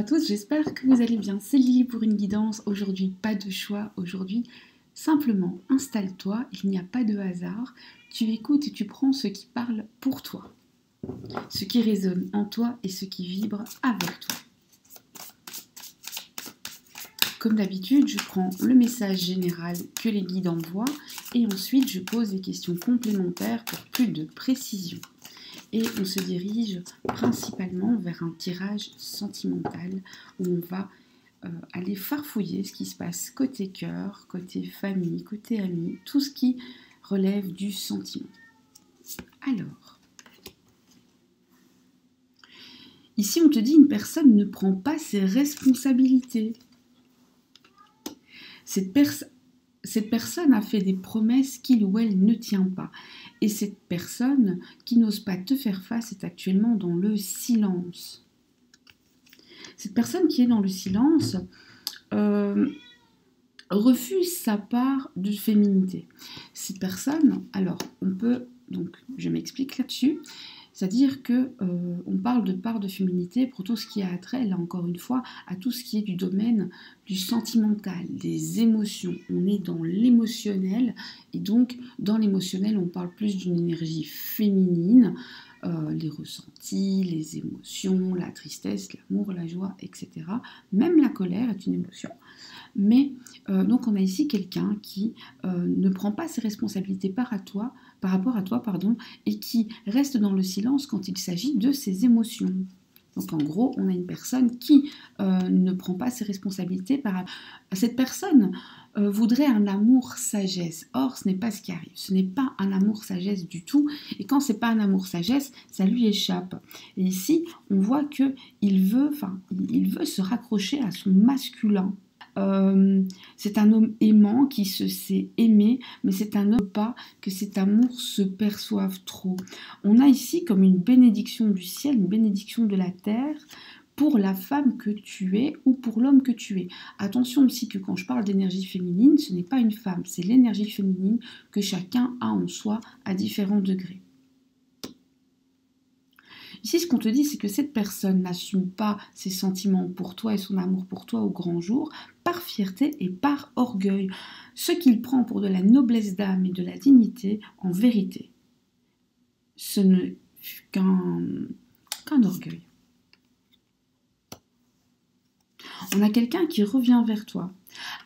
à tous, j'espère que vous allez bien. C'est Lily pour une guidance. Aujourd'hui, pas de choix. Aujourd'hui, simplement installe-toi. Il n'y a pas de hasard. Tu écoutes et tu prends ce qui parle pour toi, ce qui résonne en toi et ce qui vibre avec toi. Comme d'habitude, je prends le message général que les guides envoient et ensuite je pose des questions complémentaires pour plus de précision. Et on se dirige principalement vers un tirage sentimental où on va aller farfouiller ce qui se passe côté cœur, côté famille, côté amis, tout ce qui relève du sentiment. Alors, ici on te dit une personne ne prend pas ses responsabilités. Cette personne a fait des promesses qu'il ou elle ne tient pas. Et cette personne qui n'ose pas te faire face est actuellement dans le silence. Cette personne qui est dans le silence refuse sa part de féminité. Cette personne, alors on peut, donc je m'explique là-dessus, c'est-à-dire que on parle de part de féminité pour tout ce qui a attrait, là encore une fois, à tout ce qui est du domaine du sentimental, des émotions. On est dans l'émotionnel, et donc dans l'émotionnel, on parle plus d'une énergie féminine, les ressentis, les émotions, la tristesse, l'amour, la joie, etc. Même la colère est une émotion. Mais donc on a ici quelqu'un qui ne prend pas ses responsabilités par rapport à toi, et qui reste dans le silence quand il s'agit de ses émotions. Donc en gros, on a une personne qui ne prend pas ses responsabilités cette personne voudrait un amour sagesse. Or, ce n'est pas ce qui arrive. Ce n'est pas un amour sagesse du tout. Et quand c'est pas un amour sagesse, ça lui échappe. Et ici, on voit que il veut se raccrocher à son masculin. C'est un homme aimant qui se sait aimer, mais c'est un homme pas que cet amour se perçoive trop. On a ici comme une bénédiction du ciel, une bénédiction de la terre pour la femme que tu es ou pour l'homme que tu es. Attention aussi que quand je parle d'énergie féminine, ce n'est pas une femme, c'est l'énergie féminine que chacun a en soi à différents degrés. Ici, ce qu'on te dit, c'est que cette personne n'assume pas ses sentiments pour toi et son amour pour toi au grand jour, par fierté et par orgueil. Ce qu'il prend pour de la noblesse d'âme et de la dignité, en vérité, ce n'est qu'un orgueil. On a quelqu'un qui revient vers toi.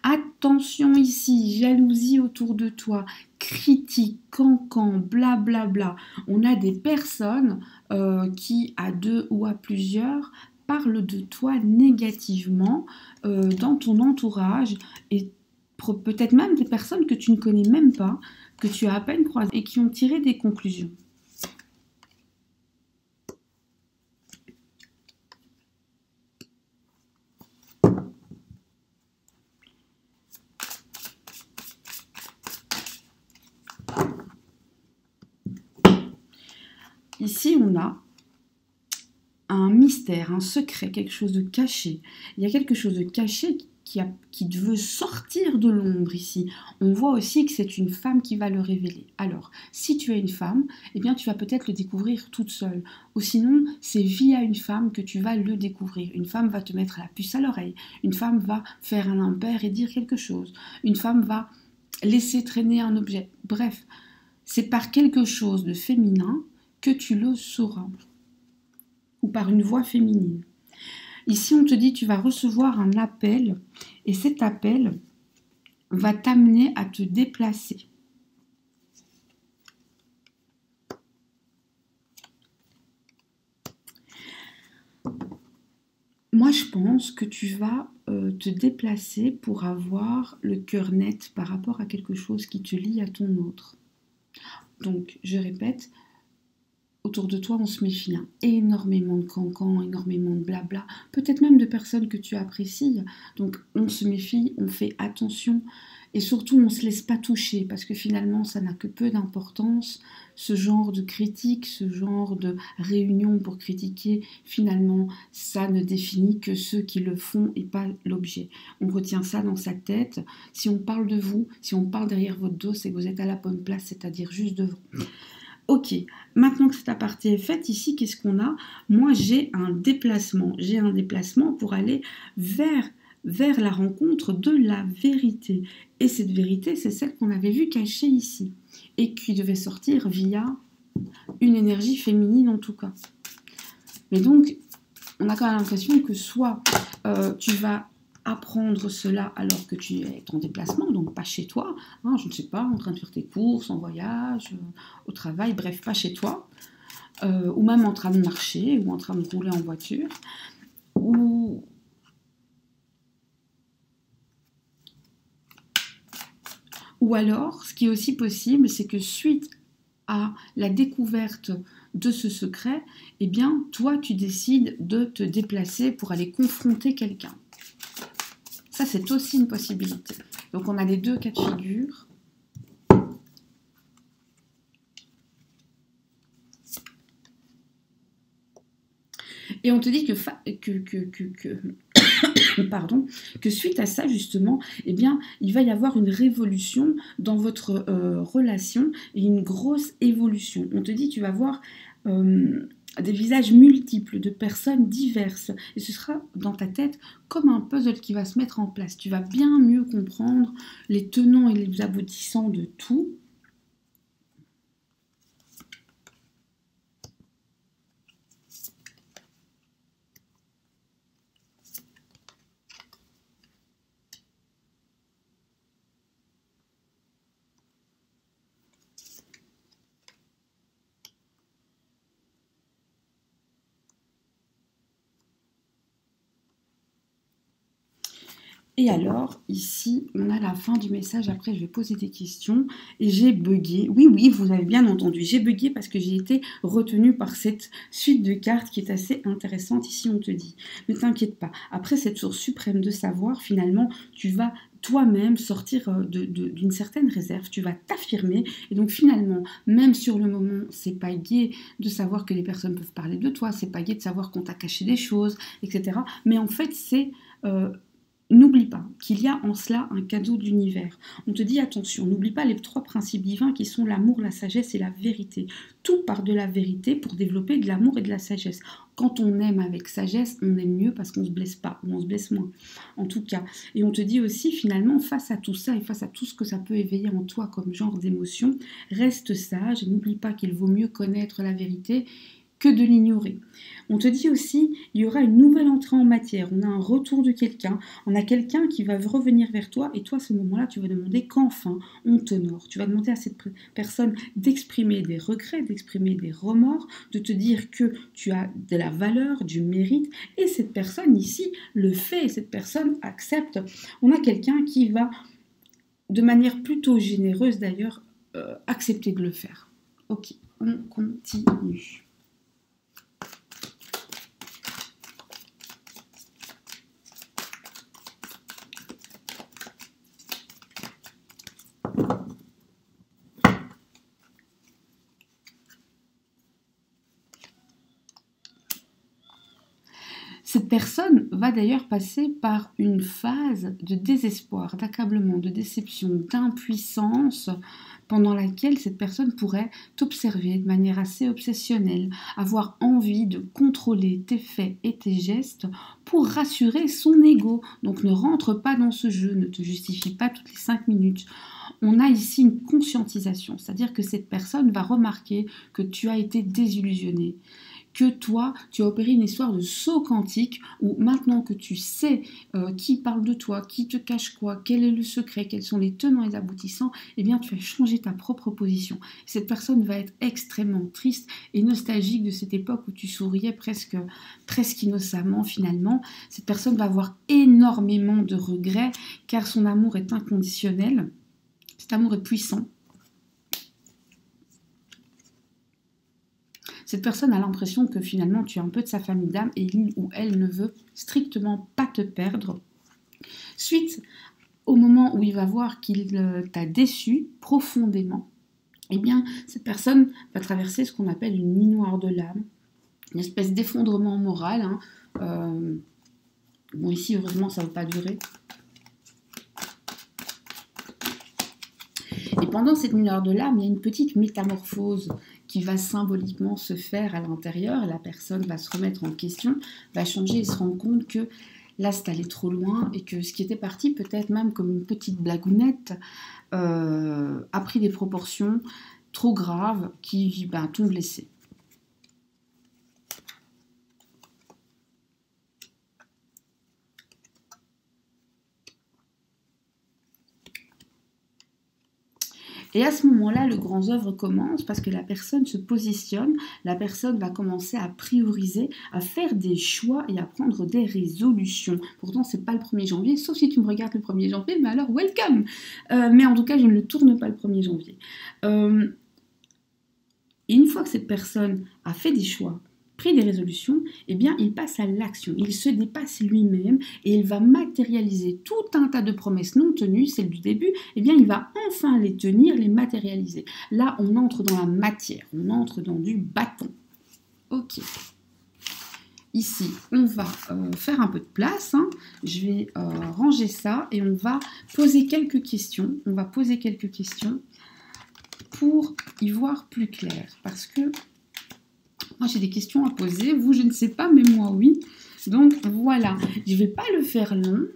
Attention ici, jalousie autour de toi, critique, cancan, blablabla. On a des personnes qui, à deux ou à plusieurs, parlent de toi négativement dans ton entourage et peut-être même des personnes que tu ne connais même pas, que tu as à peine croisées et qui ont tiré des conclusions. Ici, on a un mystère, un secret, quelque chose de caché. Il y a quelque chose de caché qui veut sortir de l'ombre ici. On voit aussi que c'est une femme qui va le révéler. Alors, si tu es une femme, eh bien, tu vas peut-être le découvrir toute seule. Ou sinon, c'est via une femme que tu vas le découvrir. Une femme va te mettre la puce à l'oreille. Une femme va faire un impair et dire quelque chose. Une femme va laisser traîner un objet. Bref, c'est par quelque chose de féminin que tu le sauras, ou par une voix féminine. Ici, on te dit tu vas recevoir un appel, et cet appel va t'amener à te déplacer. Moi, je pense que tu vas te déplacer pour avoir le cœur net par rapport à quelque chose qui te lie à ton autre. Donc, je répète, autour de toi, on se méfie, hein. Énormément de cancans, énormément de blabla, peut-être même de personnes que tu apprécies. Donc, on se méfie, on fait attention et surtout, on ne se laisse pas toucher parce que finalement, ça n'a que peu d'importance. Ce genre de critique, ce genre de réunion pour critiquer, finalement, ça ne définit que ceux qui le font et pas l'objet. On retient ça dans sa tête. Si on parle de vous, si on parle derrière votre dos, c'est que vous êtes à la bonne place, c'est-à-dire juste devant. Ok, maintenant que cette aparté est faite, ici, qu'est-ce qu'on a? Moi, j'ai un déplacement. J'ai un déplacement pour aller vers la rencontre de la vérité. Et cette vérité, c'est celle qu'on avait vue cachée ici. Et qui devait sortir via une énergie féminine, en tout cas. Mais donc, on a quand même l'impression que soit tu vas apprendre cela alors que tu es en déplacement, donc pas chez toi, hein, je ne sais pas, en train de faire tes courses, en voyage, au travail, bref, pas chez toi, ou même en train de marcher, ou en train de rouler en voiture, ou alors, ce qui est aussi possible, c'est que suite à la découverte de ce secret, eh bien, toi, tu décides de te déplacer pour aller confronter quelqu'un. Ça, c'est aussi une possibilité. Donc, on a les deux cas de figure. Et on te dit que suite à ça, justement, eh bien, il va y avoir une révolution dans votre relation et une grosse évolution. On te dit, tu vas voir des visages multiples, de personnes diverses. Et ce sera dans ta tête comme un puzzle qui va se mettre en place. Tu vas bien mieux comprendre les tenants et les aboutissants de tout. Et alors, ici, on a la fin du message. Après, je vais poser des questions. Et j'ai bugué. Oui, oui, vous avez bien entendu. J'ai bugué parce que j'ai été retenue par cette suite de cartes qui est assez intéressante. Ici, on te dit, ne t'inquiète pas. Après cette source suprême de savoir, finalement, tu vas toi-même sortir d'une certaine réserve. Tu vas t'affirmer. Et donc, finalement, même sur le moment, c'est pas gai de savoir que les personnes peuvent parler de toi. C'est pas gai de savoir qu'on t'a caché des choses, etc. Mais en fait, c'est... n'oublie pas qu'il y a en cela un cadeau de l'univers. On te dit attention, n'oublie pas les trois principes divins qui sont l'amour, la sagesse et la vérité. Tout part de la vérité pour développer de l'amour et de la sagesse. Quand on aime avec sagesse, on aime mieux parce qu'on ne se blesse pas, ou on se blesse moins, en tout cas. Et on te dit aussi, finalement, face à tout ça et face à tout ce que ça peut éveiller en toi comme genre d'émotion, reste sage et n'oublie pas qu'il vaut mieux connaître la vérité que de l'ignorer. On te dit aussi, il y aura une nouvelle entrée en matière, on a un retour de quelqu'un, on a quelqu'un qui va revenir vers toi et toi, à ce moment-là, tu vas demander qu'enfin on t'honore. Tu vas demander à cette personne d'exprimer des regrets, d'exprimer des remords, de te dire que tu as de la valeur, du mérite et cette personne ici le fait et cette personne accepte. On a quelqu'un qui va, de manière plutôt généreuse d'ailleurs, accepter de le faire. Ok, on continue. Cette personne va d'ailleurs passer par une phase de désespoir, d'accablement, de déception, d'impuissance, pendant laquelle cette personne pourrait t'observer de manière assez obsessionnelle, avoir envie de contrôler tes faits et tes gestes pour rassurer son ego. Donc ne rentre pas dans ce jeu, ne te justifie pas toutes les 5 minutes. On a ici une conscientisation, c'est-à-dire que cette personne va remarquer que tu as été désillusionné, que toi, tu as opéré une histoire de saut quantique où maintenant que tu sais qui parle de toi, qui te cache quoi, quel est le secret, quels sont les tenants et les aboutissants, eh bien tu as changé ta propre position. Cette personne va être extrêmement triste et nostalgique de cette époque où tu souriais presque innocemment finalement. Cette personne va avoir énormément de regrets car son amour est inconditionnel, cet amour est puissant. Cette personne a l'impression que finalement tu es un peu de sa famille d'âme et il ou elle ne veut strictement pas te perdre. Suite au moment où il va voir qu'il t'a déçu profondément, eh bien cette personne va traverser ce qu'on appelle une nuit noire de l'âme, une espèce d'effondrement moral. Bon ici heureusement ça ne va pas durer. Et pendant cette nuit noire de l'âme, il y a une petite métamorphose qui va symboliquement se faire à l'intérieur. La personne va se remettre en question, va changer et se rendre compte que là, c'est allé trop loin et que ce qui était parti peut-être même comme une petite blagounette a pris des proportions trop graves qui t'ont blessé. Et à ce moment-là, le grand œuvre commence parce que la personne se positionne, la personne va commencer à prioriser, à faire des choix et à prendre des résolutions. Pourtant, c'est pas le 1er janvier, sauf si tu me regardes le 1er janvier, mais alors welcome. Mais en tout cas, je ne le tourne pas le 1er janvier. Et une fois que cette personne a fait des choix, pris des résolutions, eh bien, il passe à l'action. Il se dépasse lui-même et il va matérialiser tout un tas de promesses non tenues, celles du début, eh bien, il va enfin les tenir, les matérialiser. Là, on entre dans la matière, on entre dans du bâton. Ok. Ici, on va faire un peu de place. Hein. Je vais ranger ça et on va poser quelques questions. On va poser quelques questions pour y voir plus clair. Parce que moi, j'ai des questions à poser. Vous, je ne sais pas, mais moi, oui. Donc, voilà. Je ne vais pas le faire long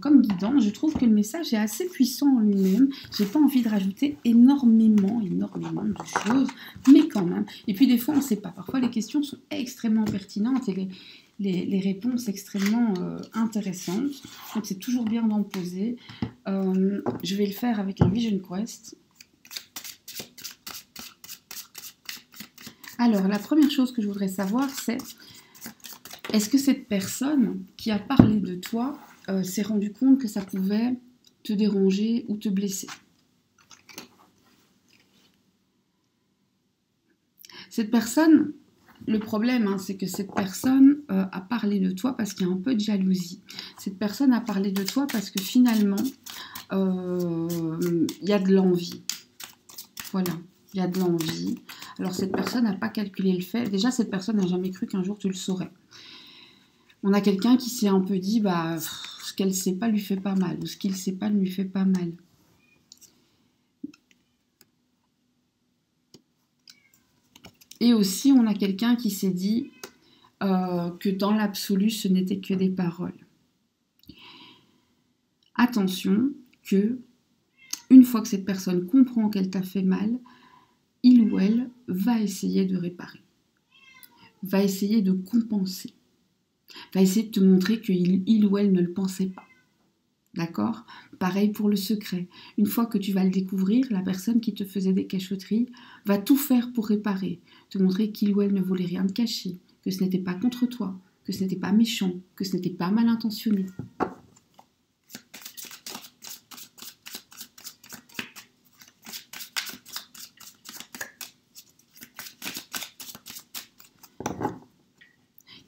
comme guidant. Je trouve que le message est assez puissant en lui-même. Je n'ai pas envie de rajouter énormément de choses, mais quand même. Et puis, des fois, on ne sait pas. Parfois, les questions sont extrêmement pertinentes et les réponses extrêmement intéressantes. Donc, c'est toujours bien d'en poser. Je vais le faire avec un Vision Quest. Alors, la première chose que je voudrais savoir, c'est est-ce que cette personne qui a parlé de toi s'est rendue compte que ça pouvait te déranger ou te blesser? Cette personne, le problème, hein, c'est que cette personne a parlé de toi parce qu'il y a un peu de jalousie. Cette personne a parlé de toi parce que finalement, il y a de l'envie. Voilà. Il y a de l'envie. Alors, cette personne n'a pas calculé le fait. Déjà, cette personne n'a jamais cru qu'un jour tu le saurais. On a quelqu'un qui s'est un peu dit, ce qu'elle ne sait pas lui fait pas mal, ou ce qu'il ne sait pas ne lui fait pas mal. Et aussi, on a quelqu'un qui s'est dit que dans l'absolu, ce n'était que des paroles. Attention que, une fois que cette personne comprend qu'elle t'a fait mal, il ou elle va essayer de réparer, va essayer de compenser, va essayer de te montrer qu'il ou elle ne le pensait pas. D'accord? Pareil pour le secret. Une fois que tu vas le découvrir, la personne qui te faisait des cachotteries va tout faire pour réparer, te montrer qu'il ou elle ne voulait rien te cacher, que ce n'était pas contre toi, que ce n'était pas méchant, que ce n'était pas mal intentionné.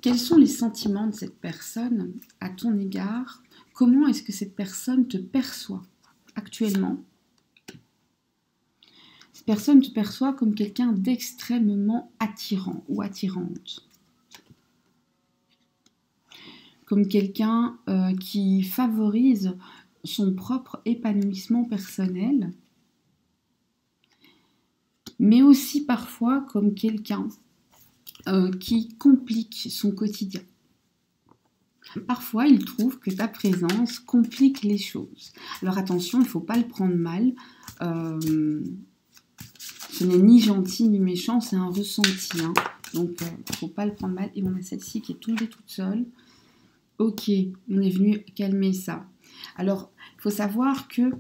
Quels sont les sentiments de cette personne à ton égard? Comment est-ce que cette personne te perçoit actuellement? Cette personne te perçoit comme quelqu'un d'extrêmement attirant ou attirante. Comme quelqu'un qui favorise son propre épanouissement personnel, mais aussi parfois comme quelqu'un qui complique son quotidien. Parfois, il trouve que ta présence complique les choses. Alors attention, il ne faut pas le prendre mal. Ce n'est ni gentil ni méchant, c'est un ressenti. Hein. Donc, il ne faut pas le prendre mal. Et on a celle-ci qui est tombée toute seule. Ok, on est venu calmer ça. Alors, il faut savoir que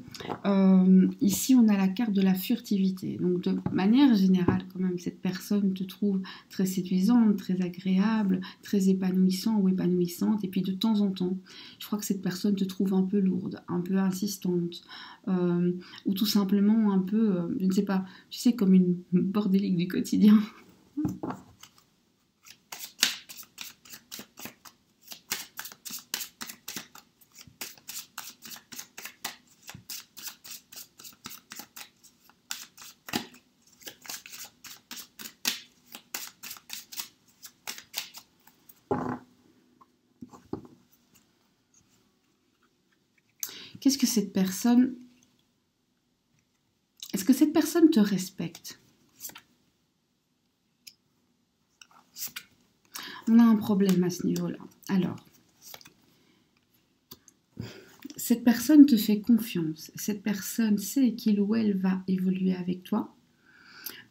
ici, on a la carte de la furtivité. Donc, de manière générale, quand même, cette personne te trouve très séduisante, très agréable, très épanouissant ou épanouissante. Et puis, de temps en temps, je crois que cette personne te trouve un peu lourde, un peu insistante, ou tout simplement un peu, je ne sais pas, tu sais, comme une bordélique du quotidien. Qu'est-ce que cette personne... Est-ce que cette personne te respecte? problème à ce niveau-là. Alors, cette personne te fait confiance. Cette personne sait qu'il ou elle va évoluer avec toi.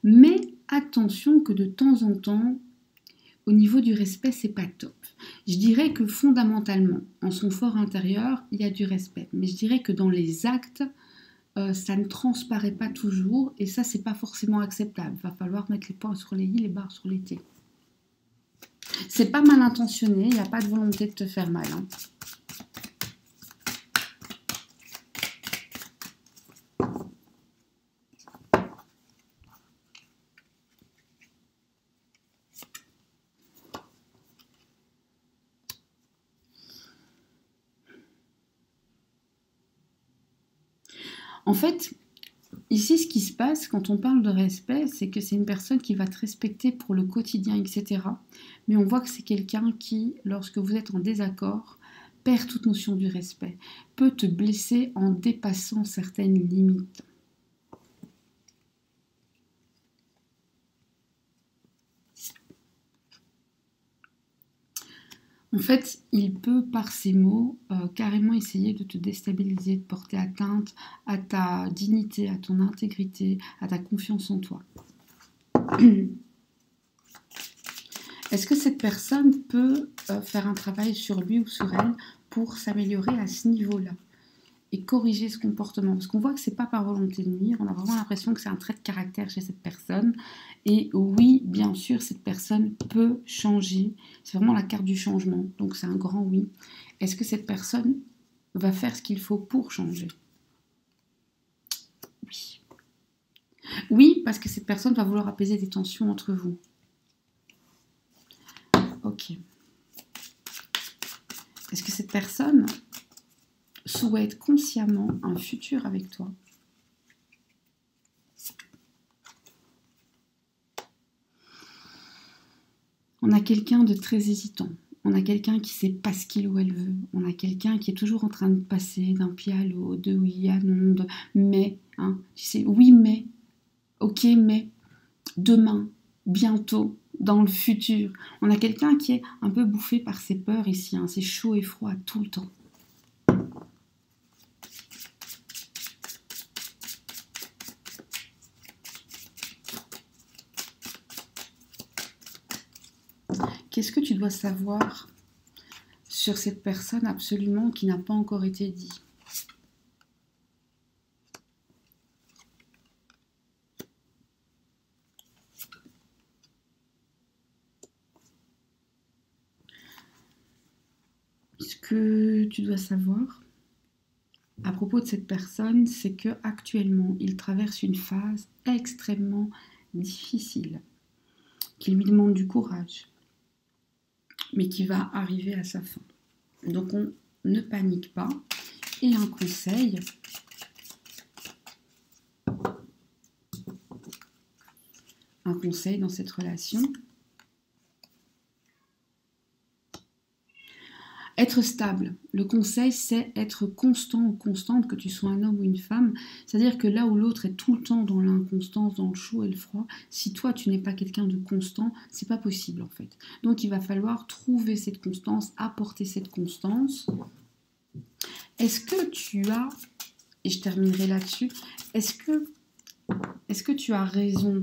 Mais attention que de temps en temps, au niveau du respect, c'est pas top. Je dirais que fondamentalement, en son fort intérieur, il y a du respect. Mais je dirais que dans les actes, ça ne transparaît pas toujours. Et ça, c'est pas forcément acceptable. Il va falloir mettre les points sur les i, les barres sur les t. C'est pas mal intentionné, il n'y a pas de volonté de te faire mal. Hein. En fait, ici, ce qui se passe quand on parle de respect, c'est que c'est une personne qui va te respecter pour le quotidien, etc. Mais on voit que c'est quelqu'un qui, lorsque vous êtes en désaccord, perd toute notion du respect, peut te blesser en dépassant certaines limites. En fait, il peut, par ces mots, carrément essayer de te déstabiliser, de porter atteinte à ta dignité, à ton intégrité, à ta confiance en toi. Est-ce que cette personne peut faire un travail sur lui ou sur elle pour s'améliorer à ce niveau-là et corriger ce comportement? Parce qu'on voit que c'est pas par volonté de nuire, on a vraiment l'impression que c'est un trait de caractère chez cette personne. Et oui, bien sûr, cette personne peut changer. C'est vraiment la carte du changement, donc c'est un grand oui. Est-ce que cette personne va faire ce qu'il faut pour changer? Oui. Oui, parce que cette personne va vouloir apaiser des tensions entre vous. Ok. Est-ce que cette personne souhaite consciemment un futur avec toi? On a quelqu'un de très hésitant. On a quelqu'un qui ne sait pas ce qu'il ou elle veut. On a quelqu'un qui est toujours en train de passer d'un pied à l'autre, de oui à non, de mais. Hein, tu sais, oui, mais. Ok, mais. Demain, bientôt, dans le futur. On a quelqu'un qui est un peu bouffé par ses peurs ici. Hein, c'est chaud et froid tout le temps. Qu'est-ce que tu dois savoir sur cette personne absolument qui n'a pas encore été dit? Ce que tu dois savoir à propos de cette personne, c'est que actuellement, il traverse une phase extrêmement difficile, qui lui demande du courage, mais qui va arriver à sa fin. Donc on ne panique pas. Et un conseil, dans cette relation, être stable. Le conseil, c'est être constant ou constante, que tu sois un homme ou une femme. C'est-à-dire que là où l'autre est tout le temps dans l'inconstance, dans le chaud et le froid, si toi, tu n'es pas quelqu'un de constant, c'est pas possible en fait. Donc il va falloir trouver cette constance, apporter cette constance. Est-ce que tu as, et je terminerai là-dessus, est-ce que tu as raison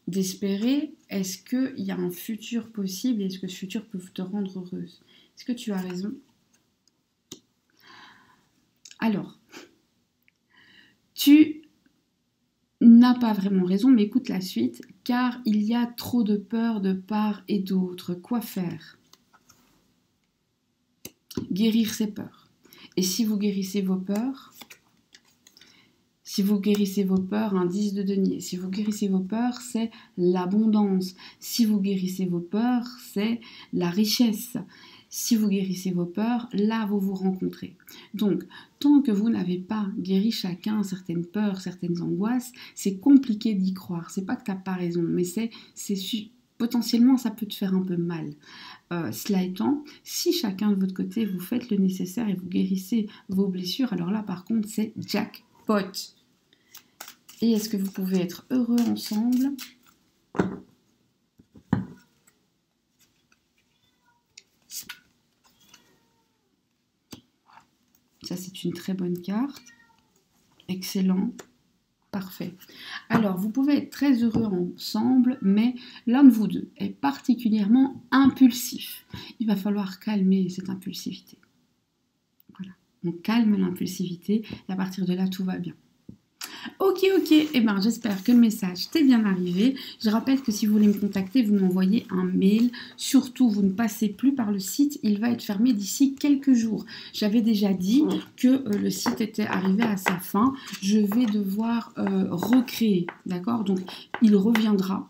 d'espérer? Est-ce qu'il y a un futur possible? Est-ce que ce futur peut te rendre heureuse? Est-ce que tu as raison? Alors, tu n'as pas vraiment raison, mais écoute la suite, car il y a trop de peur de part et d'autre. Quoi faire? Guérir ses peurs. Et si vous guérissez vos peurs, un 10 de denier. Si vous guérissez vos peurs, c'est l'abondance. Si vous guérissez vos peurs, c'est la richesse. Si vous guérissez vos peurs, là, vous vous rencontrez. Donc, tant que vous n'avez pas guéri chacun certaines peurs, certaines angoisses, c'est compliqué d'y croire. C'est pas que tu n'as pas raison, mais potentiellement, ça peut te faire un peu mal. Cela étant, si chacun de votre côté, vous faites le nécessaire et vous guérissez vos blessures, alors là, par contre, c'est jackpot. Et est-ce que vous pouvez être heureux ensemble? Ça, c'est une très bonne carte. Excellent. Parfait. Alors, vous pouvez être très heureux ensemble, mais l'un de vous deux est particulièrement impulsif. Il va falloir calmer cette impulsivité. Voilà. On calme l'impulsivité et à partir de là, tout va bien. Ok, eh bien j'espère que le message t'est bien arrivé. Je rappelle que si vous voulez me contacter, vous m'envoyez un mail. Surtout, vous ne passez plus par le site, il va être fermé d'ici quelques jours. J'avais déjà dit que le site était arrivé à sa fin. Je vais devoir recréer, d'accord? Donc, il reviendra,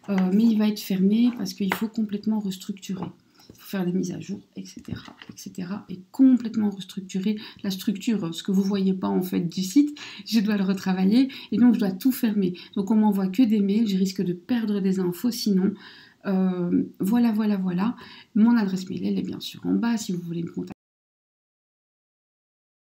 mais il va être fermé parce qu'il faut complètement restructurer. Il faut faire des mises à jour, etc., et complètement restructurer la structure. Ce que vous ne voyez pas en fait du site, je dois le retravailler et donc je dois tout fermer. Donc on m'envoie que des mails, je risque de perdre des infos sinon. Voilà. Mon adresse mail, elle est bien sûr en bas si vous voulez me contacter.